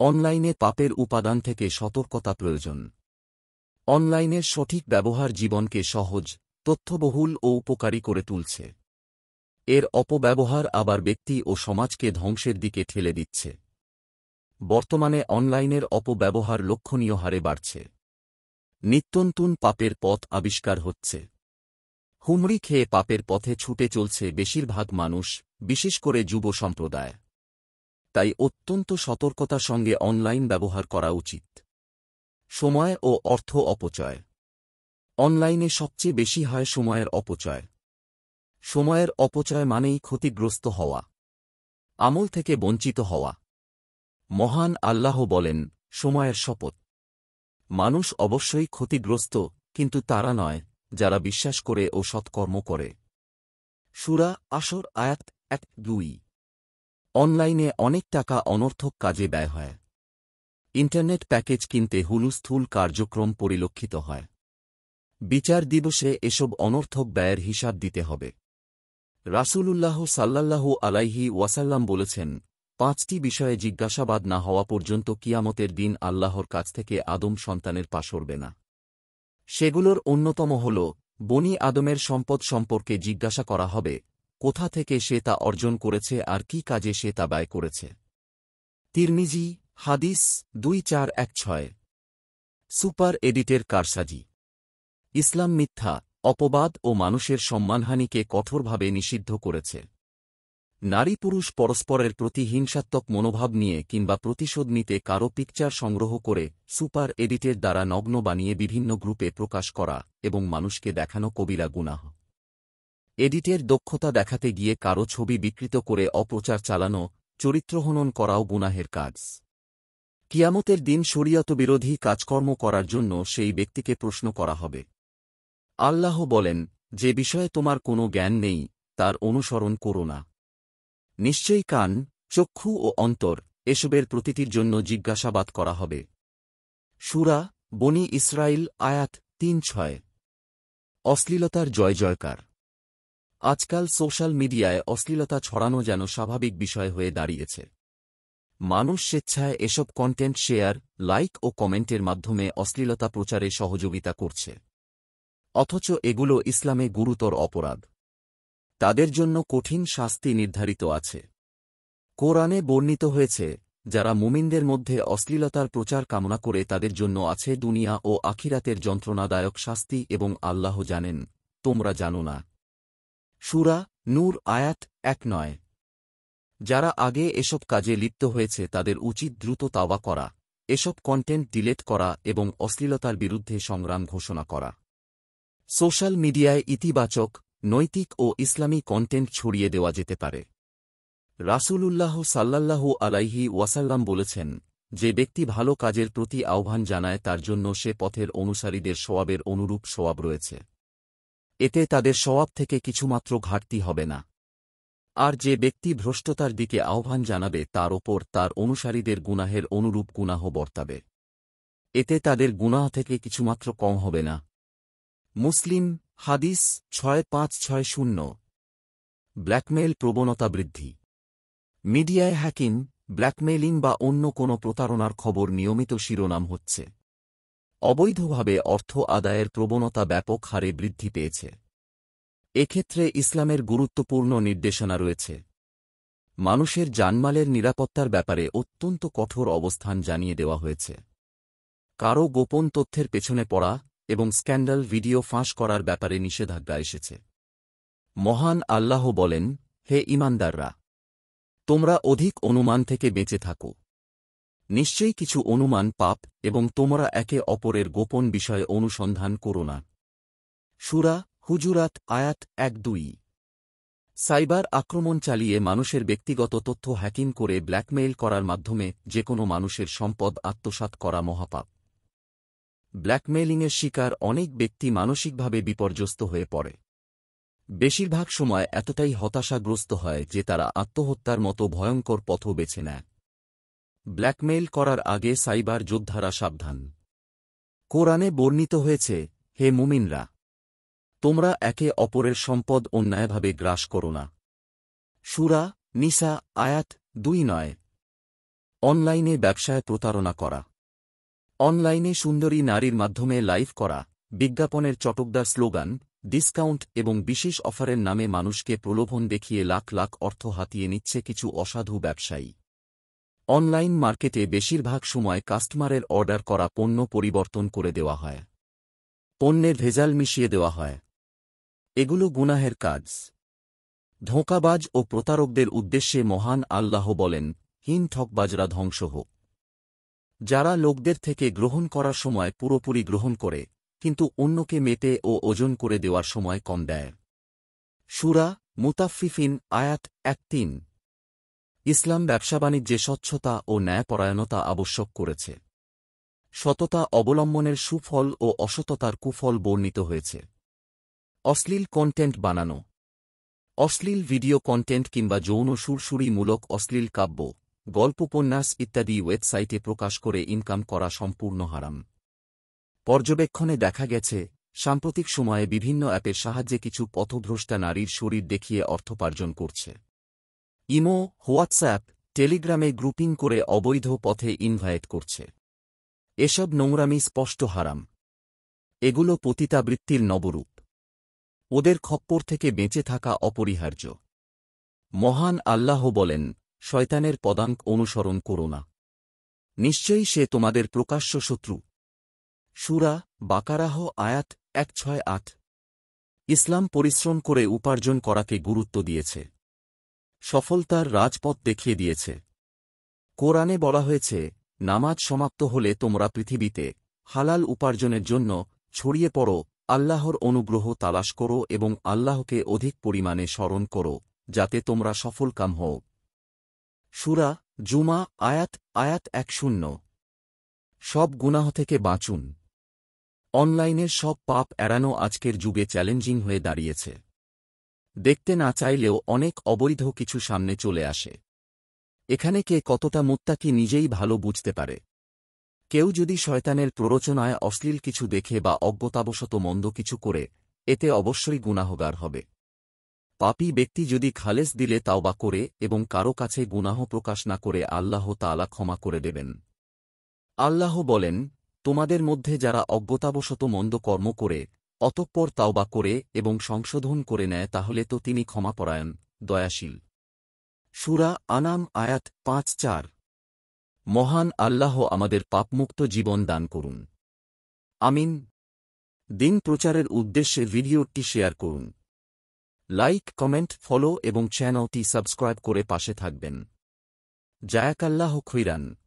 অনলাইনে পাপের উপাদান থেকে সতর্কতা প্রয়োজন। অনলাইনের সঠিক ব্যবহার জীবনকে সহজ, তথ্যবহুল ও উপকারী করে তুলছে। এর অপব্যবহার আবার ব্যক্তি ও সমাজকে ধ্বংসের দিকে ঠেলে দিচ্ছে। বর্তমানে অনলাইনের অপব্যবহার লক্ষণীয় হারে বাড়ছে। নিত্যনতুন পাপের পথ আবিষ্কার হচ্ছে। হুমড়ি খেয়ে পাপের পথে ছুটে চলছে বেশিরভাগ মানুষ, বিশেষ করে যুব সম্প্রদায়। তাই অত্যন্ত সতর্কতার সঙ্গে অনলাইন ব্যবহার করা উচিত। সময় ও অর্থ অপচয়। অনলাইনে সবচেয়ে বেশি হয় সময়ের অপচয়। সময়ের অপচয় মানেই ক্ষতিগ্রস্ত হওয়া, আমল থেকে বঞ্চিত হওয়া। মহান আল্লাহ বলেন, সময়ের শপথ। মানুষ অবশ্যই ক্ষতিগ্রস্ত, কিন্তু তারা নয়, যারা বিশ্বাস করে ও সৎকর্ম করে। সূরা আসর আয়াত 1-2। অনলাইনে অনেক টাকা অনর্থক কাজে ব্যয় হয়। ইন্টারনেট প্যাকেজ কিনতে হুলস্থুল কার্যক্রম পরিলক্ষিত হয়। বিচার দিবসে এসব অনর্থক ব্যয়ের হিসাব দিতে হবে। রাসূলুল্লাহ সাল্লাল্লাহু আলাইহি ওয়াসাল্লাম বলেছেন, 5টি বিষয়ে জিজ্ঞাসাবাদ না হওয়া পর্যন্ত কিয়ামতের দিন আল্লাহর কাছ থেকে আদম সন্তানের পা সরবে না। সেগুলোর অন্যতম হল, বনি আদমের সম্পদ সম্পর্কে জিজ্ঞাসা করা হবে, কোথা থেকে সে তা অর্জন করেছে আর কি কাজে সে তা ব্যয় করেছে। তিরমিজি, হাদিস 2416। সুপার এডিটের কারসাজি। ইসলাম মিথ্যা, অপবাদ ও মানুষের সম্মানহানিকে কঠোরভাবে নিষিদ্ধ করেছে। নারী পুরুষ পরস্পরের প্রতি হিংসাত্মক মনোভাব নিয়ে কিংবা প্রতিশোধ নিতে কারো পিকচার সংগ্রহ করে সুপার এডিটের দ্বারা নগ্ন বানিয়ে বিভিন্ন গ্রুপে প্রকাশ করা এবং মানুষকে দেখানো কবিরা গুনাহ। এডিটের দক্ষতা দেখাতে গিয়ে কারো ছবি বিকৃত করে অপপ্রচার চালানো, চরিত্রহনন করাও গুনাহের কাজ। কিয়ামতের দিন শরীয়তবিরোধী কাজকর্ম করার জন্য সেই ব্যক্তিকে প্রশ্ন করা হবে। আল্লাহ বলেন, যে বিষয়ে তোমার কোনো জ্ঞান নেই, তার অনুসরণ করো না। নিশ্চয়ই কান, চক্ষু ও অন্তর, এসবের প্রতিটির জন্য জিজ্ঞাসাবাদ করা হবে। সূরা বনি ইসরাইল আয়াত 3-6। অশ্লীলতার জয় জয়কার। আজকাল সোশ্যাল মিডিয়ায় অশ্লীলতা ছড়ানো যেন স্বাভাবিক বিষয় হয়ে দাঁড়িয়েছে। মানুষ স্বেচ্ছায় এসব কন্টেন্ট শেয়ার, লাইক ও কমেন্টের মাধ্যমে অশ্লীলতা প্রচারে সহযোগিতা করছে। অথচ এগুলো ইসলামে গুরুতর অপরাধ। তাদের জন্য কঠিন শাস্তি নির্ধারিত আছে। কোরআনে বর্ণিত হয়েছে, যারা মুমিনদের মধ্যে অশ্লীলতার প্রচার কামনা করে তাদের জন্য আছে দুনিয়া ও আখিরাতের যন্ত্রণাদায়ক শাস্তি এবং আল্লাহ জানেন, তোমরা জানো না। সূরা নূর আয়াত 1-9। যারা আগে এসব কাজে লিপ্ত হয়েছে তাদের উচিত দ্রুত তাওবা করা, এসব কন্টেন্ট ডিলেট করা এবং অশ্লীলতার বিরুদ্ধে সংগ্রাম ঘোষণা করা। সোশ্যাল মিডিয়ায় ইতিবাচক, নৈতিক ও ইসলামী কন্টেন্ট ছড়িয়ে দেওয়া যেতে পারে। রাসূলুল্লাহ সাল্লাল্লাহু আলাইহি ওয়াসাল্লাম বলেছেন, যে ব্যক্তি ভালো কাজের প্রতি আহ্বান জানায় তার জন্য সে পথের অনুসারীদের সওয়াবের অনুরূপ সওয়াব রয়েছে। এতে তাদের সওয়াব থেকে কিছুমাত্র ঘাটতি হবে না। আর যে ব্যক্তি ভ্রষ্টতার দিকে আহ্বান জানাবে তার ওপর তার অনুসারীদের গুনাহের অনুরূপ গুনাহ বর্তাবে। এতে তাদের গুনাহ থেকে কিছুমাত্র কম হবে না। মুসলিম, হাদিস 6560। ব্ল্যাকমেইল প্রবণতা বৃদ্ধি। মিডিয়ায় হ্যাকিং, ব্ল্যাকমেইলিং বা অন্য কোনো প্রতারণার খবর নিয়মিত শিরোনাম হচ্ছে। অবৈধভাবে অর্থ আদায়ের প্রবণতা ব্যাপক হারে বৃদ্ধি পেয়েছে। এক্ষেত্রে ইসলামের গুরুত্বপূর্ণ নির্দেশনা রয়েছে। মানুষের জানমালের নিরাপত্তার ব্যাপারে অত্যন্ত কঠোর অবস্থান জানিয়ে দেওয়া হয়েছে। কারও গোপন তথ্যের পেছনে পড়া এবং স্ক্যান্ডাল ভিডিও ফাঁস করার ব্যাপারে নিষেধাজ্ঞা এসেছে। মহান আল্লাহ বলেন, হে ঈমানদাররা! তোমরা অধিক অনুমান থেকে বেঁচে থাকো। নিশ্চয়ই কিছু অনুমান পাপ এবং তোমরা একে অপরের গোপন বিষয়ে অনুসন্ধান করো না। সূরা হুজুরাত আয়াত 1-2। সাইবার আক্রমণ চালিয়ে মানুষের ব্যক্তিগত তথ্য হ্যাকিং করে ব্ল্যাকমেইল করার মাধ্যমে যেকোনো মানুষের সম্পদ আত্মসাৎ করা মহাপাপ। ব্ল্যাকমেইলিংয়ের শিকার অনেক ব্যক্তি মানসিকভাবে বিপর্যস্ত হয়ে পড়ে। বেশিরভাগ সময় এতটাই হতাশাগ্রস্ত হয় যে তারা আত্মহত্যার মতো ভয়ঙ্কর পথও বেছে নেয়। ব্ল্যাকমেইল করার আগে সাইবার যোদ্ধারা সাবধান। কোরআনে বর্ণিত হয়েছে, হে মুমিনরা! তোমরা একে অপরের সম্পদ অন্যায়ভাবে গ্রাস করো না। সূরা নিসা আয়াত 2-9। অনলাইনে ব্যবসায় প্রতারণা করা। অনলাইনে সুন্দরী নারীর মাধ্যমে লাইভ করা, বিজ্ঞাপনের চটকদার স্লোগান, ডিসকাউন্ট এবং বিশেষ অফারের নামে মানুষকে প্রলোভন দেখিয়ে লাখ লাখ অর্থ হাতিয়ে নিচ্ছে কিছু অসাধু ব্যবসায়ী। অনলাইন মার্কেটে বেশিরভাগ সময় কাস্টমারের অর্ডার করা পণ্য পরিবর্তন করে দেওয়া হয়। পণ্যের ভেজাল মিশিয়ে দেওয়া হয়। এগুলো গুনাহের কাজ। ধোঁকাবাজ ও প্রতারকদের উদ্দেশ্যে মহান আল্লাহ বলেন, হীন ঠকবাজরা ধ্বংস হোক। যারা লোকদের থেকে গ্রহণ করার সময় পুরোপুরি গ্রহণ করে, কিন্তু অন্যকে মেপে ও ওজন করে দেওয়ার সময় কম দেয়। সূরা মুতাফফিফিন আয়াত ১-৩। ইসলাম ব্যবসা-বাণিজ্যে স্বচ্ছতা ও ন্যায়পরায়ণতা আবশ্যক করেছে। সততা অবলম্বনের সুফল ও অসততার কুফল বর্ণিত হয়েছে। অশ্লীল কন্টেন্ট বানানো। অশ্লীল ভিডিও কন্টেন্ট কিংবা যৌন সুরসুরিমূলক অশ্লীল কাব্য, গল্পোপন্যাস ইত্যাদি ওয়েবসাইটে প্রকাশ করে ইনকাম করা সম্পূর্ণ হারাম। পর্যবেক্ষণে দেখা গেছে, সাম্প্রতিক সময়ে বিভিন্ন অ্যাপের সাহায্যে কিছু পথভ্রষ্টা নারীর শরীর দেখিয়ে অর্থোপার্জন করছে। ইমো, হোয়াটসঅ্যাপ, টেলিগ্রামে গ্রুপিং করে অবৈধ পথে ইনভাইট করছে। এসব নোংরামি স্পষ্ট হারাম। এগুলো পতিতাবৃত্তির নবরূপ। ওদের খপ্পর থেকে বেঁচে থাকা অপরিহার্য। মহান আল্লাহ বলেন, শয়তানের পদাঙ্ক অনুসরণ করো না। নিশ্চয়ই সে তোমাদের প্রকাশ্য শত্রু। সূরা বাকারাহ আয়াত ১৬৮। ইসলাম পরিশ্রম করে উপার্জন করাকে গুরুত্ব দিয়েছে। সফলতার রাজপথ দেখিয়ে দিয়েছে। কোরআনে বলা হয়েছে, নামাজ সমাপ্ত হলে তোমরা পৃথিবীতে হালাল উপার্জনের জন্য ছড়িয়ে পড়ো, আল্লাহর অনুগ্রহ তালাশ করো এবং আল্লাহকে অধিক পরিমাণে স্মরণ করো, যাতে তোমরা সফলকাম হও। সূরা জুমা আয়াত ১০। সব গুনাহ থেকে বাঁচুন। অনলাইনের সব পাপ এড়ানো আজকের যুগে চ্যালেঞ্জিং হয়ে দাঁড়িয়েছে। দেখতে না চাইলেও অনেক অবৈধ কিছু সামনে চলে আসে। এখানে কে কতটা মুত্তাকি নিজেই ভালো বুঝতে পারে। কেউ যদি শয়তানের প্ররোচনায় অশ্লীল কিছু দেখে বা অজ্ঞতাবশত মন্দ কিছু করে, এতে অবশ্যই গুনাহগার হবে। পাপী ব্যক্তি যদি খালেস দিলে তাওবা করে এবং কারো কাছে গুনাহ প্রকাশ না করে আল্লাহ তাআলা ক্ষমা করে দেবেন। আল্লাহ বলেন, তোমাদের মধ্যে যারা অজ্ঞতাবশত মন্দ কর্ম করে, অতঃপর তাওবা করে এবং সংশোধন করে নেয় তাহলে তো তিনি ক্ষমাপরায়ণ, দয়াশীল। সূরা আনাম আয়াত ৫-৪। মহান আল্লাহ আমাদের পাপমুক্ত জীবন দান করুন। আমিন। দিন প্রচারের উদ্দেশ্যে ভিডিওটি শেয়ার করুন। লাইক, কমেন্ট, ফলো এবং চ্যানেলটি সাবস্ক্রাইব করে পাশে থাকবেন। জাযাকাল্লাহু খাইরান।